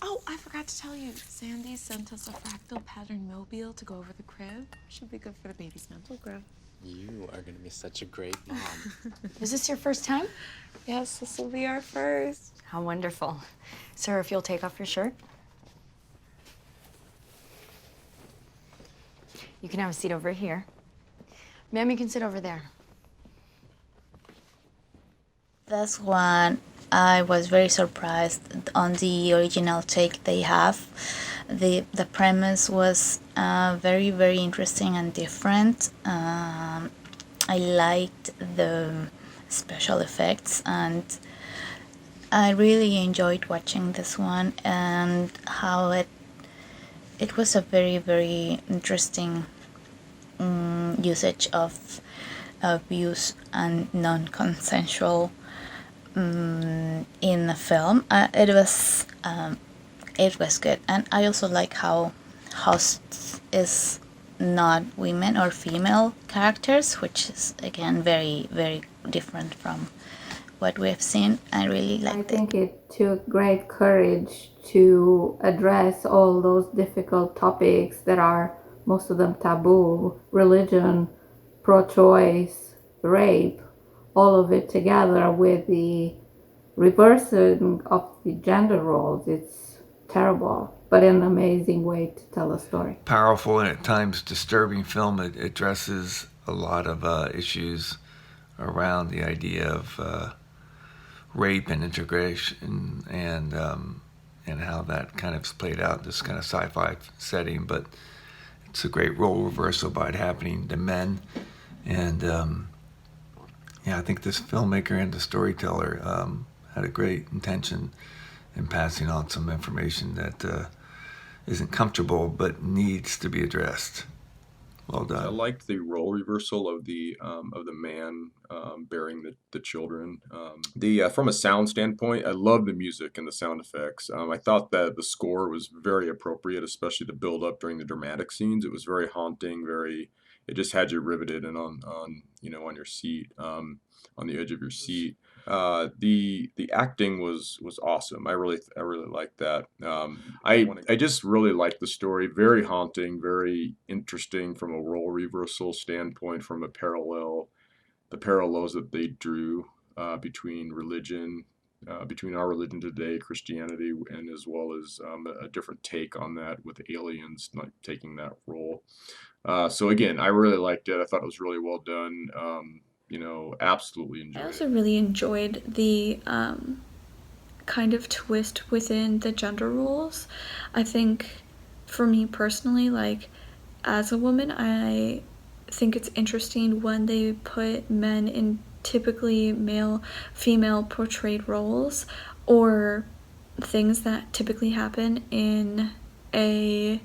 Oh, I forgot to tell you. Sandy sent us a fractal pattern mobile to go over the crib. Should be good for the baby's mental growth. You are going to be such a great mom. Is this your first time? Yes, this will be our first. How wonderful. Sir, if you'll take off your shirt. You can have a seat over here. Ma'am, you can sit over there. This one, I was very surprised on the original take they have. The premise was very, very interesting and different. I liked the special effects, and I really enjoyed watching this one, and how it was a very, very interesting usage of abuse and non-consensual in the film. It was good, and I also like how hosts is not women or female characters, which is again very, very different from what we've seen. I really liked it. I think it took great courage to address all those difficult topics that are most of them taboo: religion, pro-choice, rape, all of it together with the reversing of the gender roles. It's terrible, but in an amazing way to tell a story. Powerful and at times disturbing film. It addresses a lot of issues around the idea of rape and integration and how that kind of played out in this kind of sci-fi setting. But it's a great role reversal by it happening to men. And yeah, I think this filmmaker and the storyteller had a great intention in passing on some information that isn't comfortable but needs to be addressed. Well done. I liked the role reversal of the man bearing the children. From a sound standpoint, I love the music and the sound effects. I thought that the score was very appropriate, especially to build up during the dramatic scenes. It was very haunting, it just had you riveted and on your seat, on the edge of your seat. The acting was awesome. I really liked that. I just really liked the story. Very haunting, very interesting from a role reversal standpoint, from the parallels that they drew between religion, between our religion today, Christianity, and as well as a different take on that with aliens not taking that role. So again, I really liked it. I thought it was really well done. Absolutely enjoyed it. I also really enjoyed the kind of twist within the gender roles. I think for me personally, like as a woman, I think it's interesting when they put men in typically female portrayed roles, or things that typically happen in a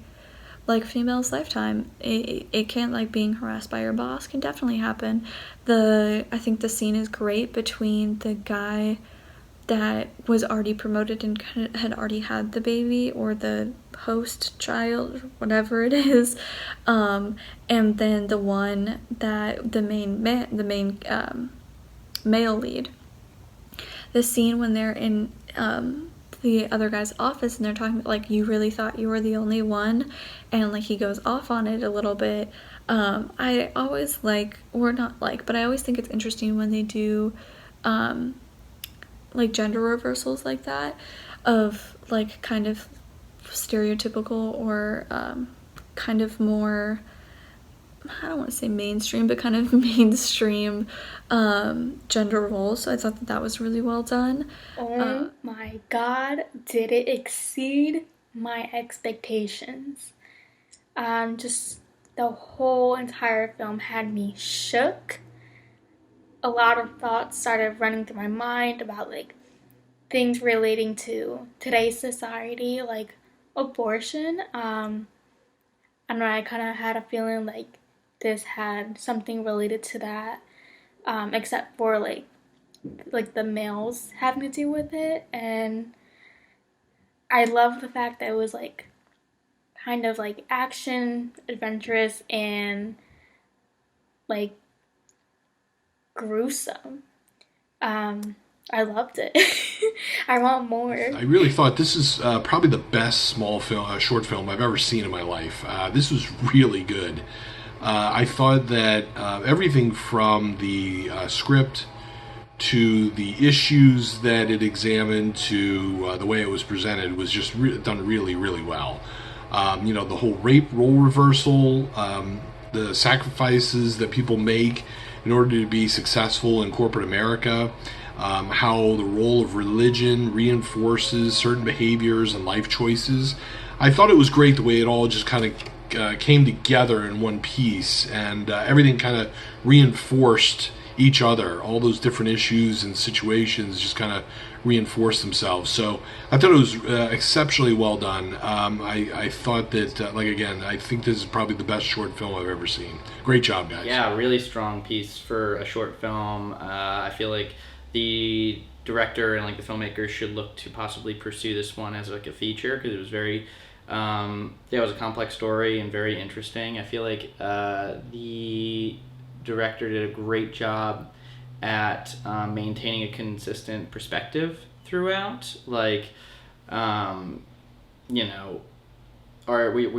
female's lifetime. It can't, like, being harassed by your boss can definitely happen. I think the scene is great between the guy that was already promoted and had already had the baby, or the host child, whatever it is, and then the one that the main male lead. The scene when they're in the other guy's office and they're talking about, like, you really thought you were the only one, and like he goes off on it a little bit. I always but I always think it's interesting when they do like gender reversals like that, of like kind of stereotypical or kind of more, I don't want to say mainstream, but kind of mainstream gender roles. So I thought that was really well done. Oh my god, did it exceed my expectations. Just the whole entire film had me shook. A lot of thoughts started running through my mind about like things relating to today's society, like abortion. I don't know, I kind of had a feeling like this had something related to that, except for like the males having to deal with it. And I love the fact that it was like kind of like action, adventurous, and like gruesome. I loved it. I want more. I really thought this is probably the best short film I've ever seen in my life. This was really good. I thought that everything from the script to the issues that it examined to the way it was presented was just done really, really well. The whole rape role reversal, the sacrifices that people make in order to be successful in corporate America, how the role of religion reinforces certain behaviors and life choices. I thought it was great the way it all just kind of came together in one piece, and everything kind of reinforced each other. All those different issues and situations just kind of reinforced themselves. So I thought it was exceptionally well done. I thought that, I think this is probably the best short film I've ever seen. Great job, guys. Yeah, really strong piece for a short film. I feel like the director and the filmmakers should look to possibly pursue this one as a feature, because it was very it was a complex story and very interesting. I feel like the director did a great job at maintaining a consistent perspective throughout. We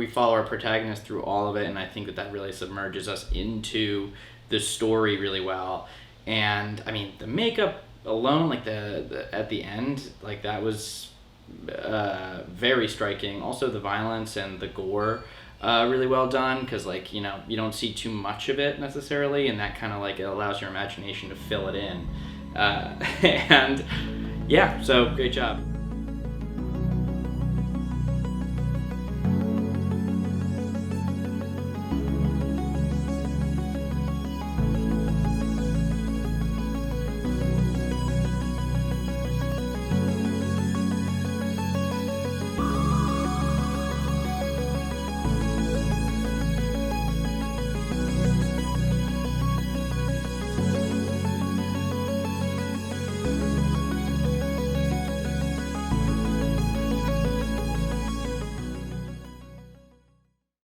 follow our protagonist through all of it, and I think that really submerges us into the story really well. And I mean, the makeup alone, the at the end, that was very striking. Also the violence and the gore, really well done, because you don't see too much of it necessarily, and that kind of it allows your imagination to fill it in. And yeah, so great job.